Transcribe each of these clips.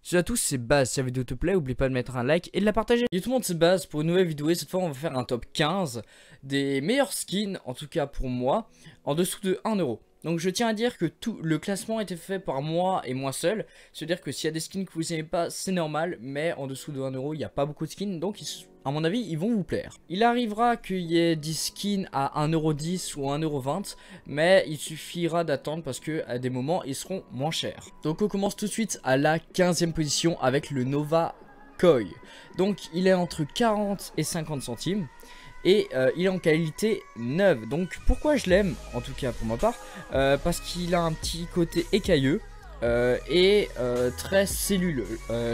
Salut à tous, c'est Baz. Si la vidéo te plaît, n'oublie pas de mettre un like et de la partager. Yo tout le monde, c'est Baz pour une nouvelle vidéo et cette fois on va faire un top 15 des meilleurs skins, en tout cas pour moi, en dessous de 1 euro. Donc je tiens à dire que tout le classement a été fait par moi et moi seul. C'est-à-dire que s'il y a des skins que vous n'aimez pas, c'est normal, mais en dessous de 1 euro, il n'y a pas beaucoup de skins, donc à mon avis, ils vont vous plaire. Il arrivera qu'il y ait des skins à 1,10€ ou 1,20€, mais il suffira d'attendre parce que à des moments, ils seront moins chers. Donc on commence tout de suite à la 15e position avec le Nova Koi. Donc il est entre 40 et 50 centimes. Et il est en qualité neuve. Donc pourquoi je l'aime, en tout cas pour ma part, parce qu'il a un petit côté écailleux. Et très celluleux.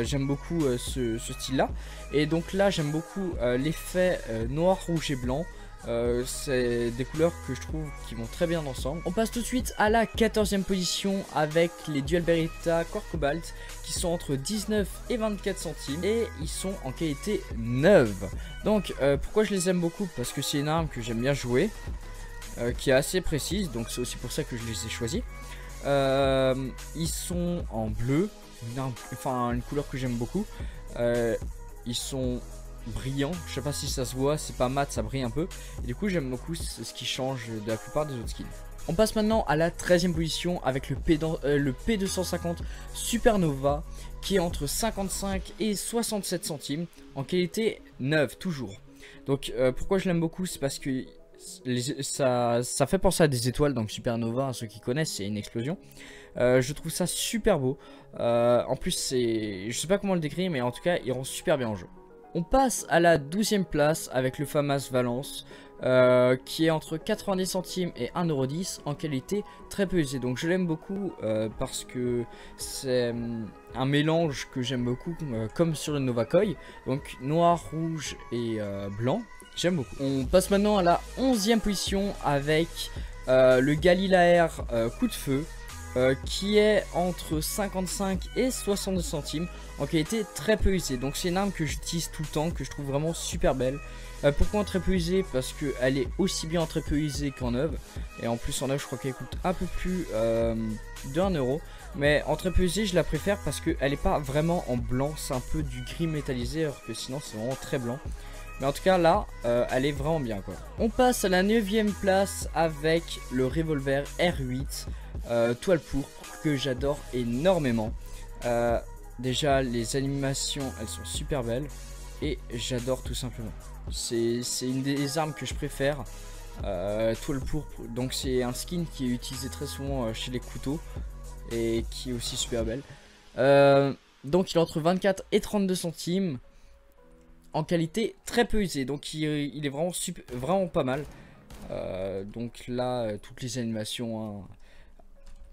J'aime beaucoup ce style là. Et donc là j'aime beaucoup l'effet noir, rouge et blanc. C'est des couleurs que je trouve qui vont très bien ensemble. On passe tout de suite à la 14e position avec les Dual Beretta Core Cobalt qui sont entre 19 et 24 centimes et ils sont en qualité neuve. Donc pourquoi je les aime beaucoup? Parce que c'est une arme que j'aime bien jouer, qui est assez précise, donc c'est aussi pour ça que je les ai choisis. Ils sont en bleu, une couleur que j'aime beaucoup. Ils sont brillants, je sais pas si ça se voit, c'est pas mat, ça brille un peu. Et du coup j'aime beaucoup ce qui change de la plupart des autres skins. On passe maintenant à la 13e position avec le P250 Supernova qui est entre 55 et 67 centimes en qualité neuve toujours. Donc pourquoi je l'aime beaucoup, c'est parce que ça fait penser à des étoiles, donc Supernova, hein, ceux qui connaissent, c'est une explosion. Je trouve ça super beau. En plus, je sais pas comment le décrire, mais en tout cas, il rend super bien en jeu. On passe à la 12e place avec le FAMAS Valence, qui est entre 90 centimes et 1,10€ en qualité très peu usée. Donc je l'aime beaucoup parce que c'est un mélange que j'aime beaucoup, comme sur le Nova Koi. Donc noir, rouge et blanc. J'aime beaucoup. On passe maintenant à la 11e position avec le Galilaer coup de feu. Qui est entre 55 et 62 centimes en qualité très peu usée. Donc c'est une arme que j'utilise tout le temps, que je trouve vraiment super belle. Pourquoi en très peu usée? Parce qu'elle est aussi bien en très peu usée qu'en neuve. Et en plus en neuve je crois qu'elle coûte un peu plus de 1 euro. Mais en très peu usée je la préfère parce qu'elle n'est pas vraiment en blanc. C'est un peu du gris métallisé alors que sinon c'est vraiment très blanc. Mais en tout cas là, elle est vraiment bien quoi. On passe à la 9e place avec le revolver R8 toile pourpre que j'adore énormément. Déjà les animations elles sont super belles et j'adore tout simplement. C'est une des armes que je préfère. Toile pourpre, donc c'est un skin qui est utilisé très souvent chez les couteaux et qui est aussi super belle. Donc il est entre 24 et 32 centimes. En qualité très peu usée, donc il est vraiment vraiment pas mal. Donc là toutes les animations, hein,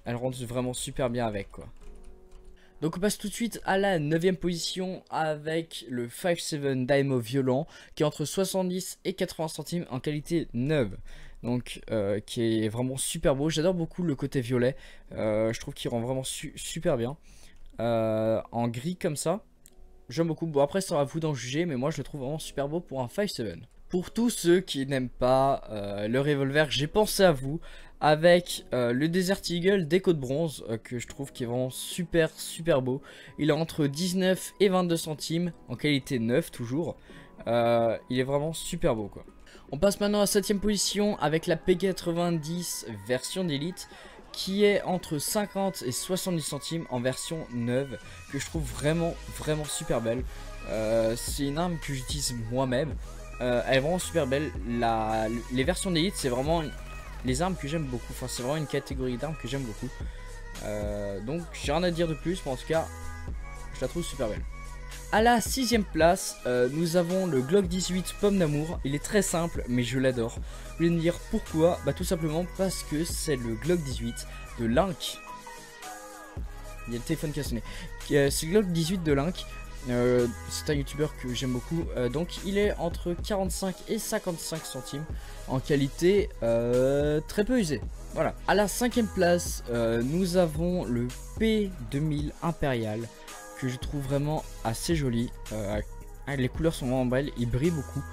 elles rendent vraiment super bien avec quoi. Donc on passe tout de suite à la 9e position avec le 5.7 Daimo Violent qui est entre 70 et 80 centimes en qualité neuve. Donc qui est vraiment super beau. J'adore beaucoup le côté violet, je trouve qu'il rend vraiment super bien en gris comme ça. J'aime beaucoup. Bon après c'est à vous d'en juger, mais moi je le trouve vraiment super beau pour un 5.7. Pour tous ceux qui n'aiment pas le revolver, j'ai pensé à vous avec le Desert Eagle déco de bronze que je trouve qui est vraiment super beau. Il est entre 19 et 22 centimes en qualité neuve toujours. Il est vraiment super beau quoi. On passe maintenant à la 7e position avec la P90 version d'élite qui est entre 50 et 70 centimes en version neuve, que je trouve vraiment super belle. C'est une arme que j'utilise moi-même. Elle est vraiment super belle. Les versions d'élite c'est vraiment les armes que j'aime beaucoup. Enfin c'est vraiment une catégorie d'armes que j'aime beaucoup. Donc j'ai rien à dire de plus, mais en tout cas je la trouve super belle. À la 6e place, nous avons le Glock 18 Pomme d'amour. Il est très simple, mais je l'adore. Vous voulez me dire pourquoi? Bah tout simplement parce que c'est le Glock 18 de Link. Il y a le téléphone qui a sonné. C'est le Glock 18 de Link. C'est un youtubeur que j'aime beaucoup. Donc il est entre 45 et 55 centimes en qualité très peu usée. Voilà. À la 5e place, nous avons le P2000 Impérial, que je trouve vraiment assez joli. Les couleurs sont vraiment belles, il brille beaucoup.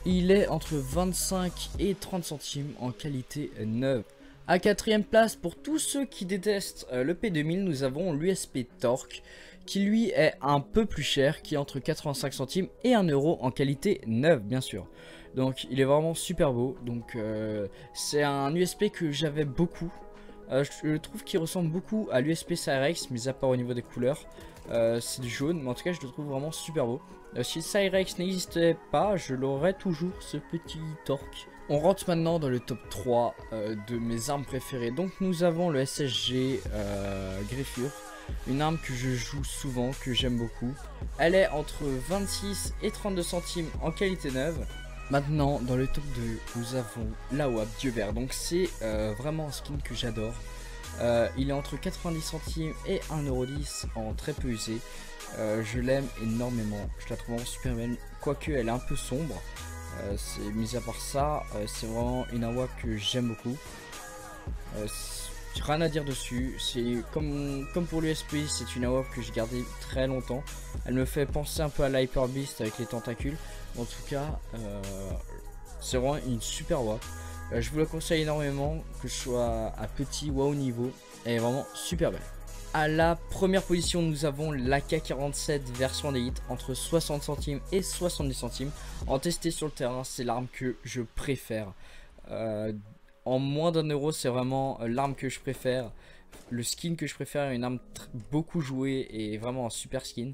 Il est entre 25 et 30 centimes en qualité neuve. À 4e place, pour tous ceux qui détestent le P2000, nous avons l'USP Torque qui lui est un peu plus cher, qui est entre 85 centimes et 1 euro en qualité neuve bien sûr. Donc il est vraiment super beau, donc c'est un USP que j'avais beaucoup. Je trouve qu'il ressemble beaucoup à l'USP Cyrex, mais à part au niveau des couleurs. C'est du jaune, mais en tout cas je le trouve vraiment super beau. Si le Cyrex n'existait pas, je l'aurais toujours, ce petit torque. On rentre maintenant dans le top 3 de mes armes préférées. Donc nous avons le SSG Greffure, une arme que je joue souvent, que j'aime beaucoup. Elle est entre 26 et 32 centimes en qualité neuve. Maintenant dans le top 2 nous avons la WAP Dieu Vert, donc c'est vraiment un skin que j'adore. Il est entre 90 centimes et 1,10€ en très peu usé. Je l'aime énormément, je la trouve vraiment super belle, quoique elle est un peu sombre. Mis à part ça, c'est vraiment une AWAP que j'aime beaucoup. Rien à dire dessus, c'est comme pour l'USP, c'est une AWAP que j'ai gardée très longtemps. Elle me fait penser un peu à l'Hyper Beast avec les tentacules. En tout cas, c'est vraiment une super AWAP. Je vous la conseille énormément, que ce soit à petit ou à haut niveau. Elle est vraiment super belle. À la première position, nous avons l'AK-47 version Elite entre 60 centimes et 70 centimes. En testé sur le terrain, c'est l'arme que je préfère. En moins d'un euro, c'est vraiment l'arme que je préfère. Le skin que je préfère, une arme beaucoup jouée et vraiment un super skin.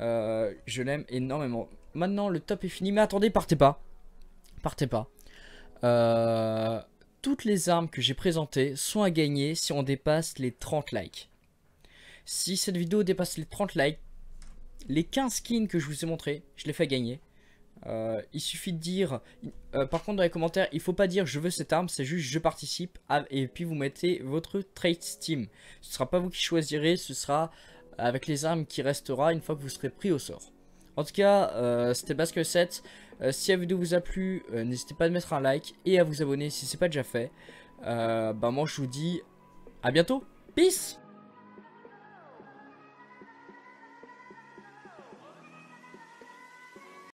Je l'aime énormément. Maintenant, le top est fini. Mais attendez, partez pas. Partez pas. Toutes les armes que j'ai présentées sont à gagner si on dépasse les 30 likes. Si cette vidéo dépasse les 30 likes, les 15 skins que je vous ai montré, je les fais gagner. Il suffit de dire, par contre dans les commentaires, il faut pas dire je veux cette arme, c'est juste je participe et puis vous mettez votre trade Steam. Ce sera pas vous qui choisirez, ce sera avec les armes qui restera une fois que vous serez pris au sort. En tout cas, c'était Basque 7. Si la vidéo vous a plu, n'hésitez pas à mettre un like et à vous abonner si c'est pas déjà fait. Moi je vous dis à bientôt, peace.